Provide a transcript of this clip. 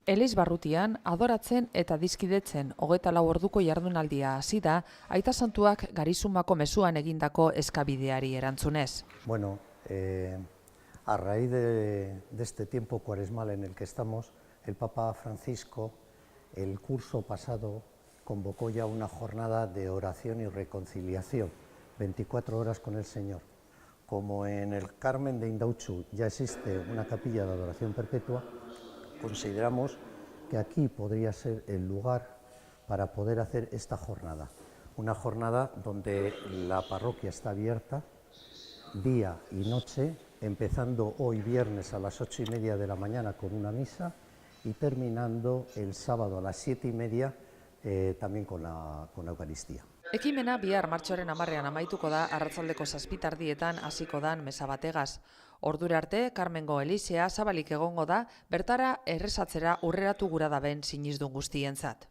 Eliz barrutian, adoratzen eta dizkidetzen 24 orduko jardunaldia hasi da, Aita Santuak Garizumako mezuan egindako eskabideari erantzunez. Bueno, a raíz de este tiempo cuaresmal en el que estamos, el Papa Francisco, el curso pasado, convocó ya una jornada de oración y reconciliación, 24 horas con el Señor. Como en el Carmen de Indautxu ya existe una capilla de adoración perpetua, consideramos que aquí podría ser el lugar para poder hacer esta jornada. Una jornada donde la parroquia está abierta día y noche, empezando hoy viernes a las 8:30 de la mañana con una misa y terminando el sábado a las 7:30 también con la Eucaristía. Ekimena bihar martxoaren 10ean amaituko da, arratsaldeko 7:00 hasiko dan meza bategaz. Ordura arte, Karmengo elizea zabalik egongo da, bertara errezatzera urreratu gura daben sinizdun guztientzat.